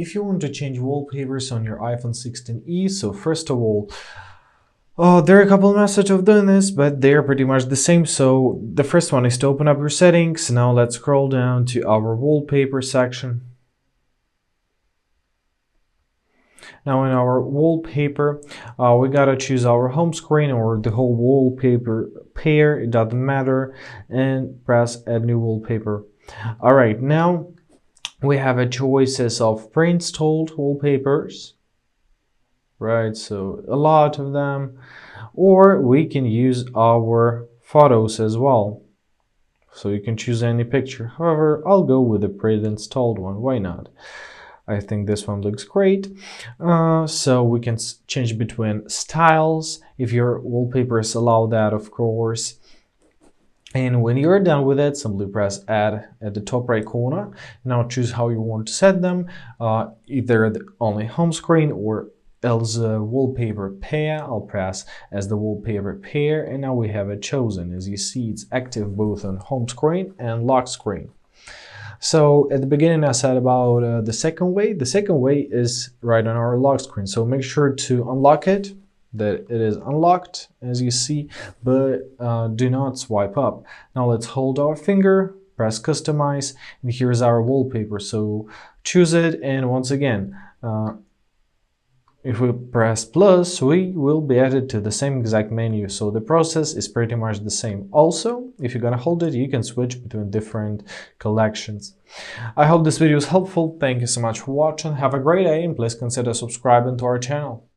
if you want to change wallpapers on your iPhone 16e, so first of all, there are a couple of methods of doing this, but they're pretty much the same. So the first one is to open up your settings. Now let's scroll down to our wallpaper section. Now in our wallpaper, we gotta choose our home screen or the whole wallpaper pair, it doesn't matter, and press add new wallpaper. All right, now we have a choices of pre-installed wallpapers, right? So a lot of them, or we can use our photos as well. So you can choose any picture. However, I'll go with the pre-installed one. Why not? I think this one looks great. So we can change between styles if your wallpapers allow that, of course. And when you're done with it, simply press add at the top right corner. Now choose how you want to set them, either the only home screen or else wallpaper pair. I'll press as the wallpaper pair, and now we have it chosen. As you see, it's active both on home screen and lock screen. So at the beginning I said about the second way. The second way is right on our lock screen. So make sure to unlock it, that it is unlocked as you see, but do not swipe up. Now let's hold our finger, press customize, and here's our wallpaper. So choose it, and once again, if we press plus, we will be added to the same exact menu. So the process is pretty much the same. Also, if you're gonna hold it, you can switch between different collections. I hope this video is helpful. Thank you so much for watching. Have a great day, and please consider subscribing to our channel.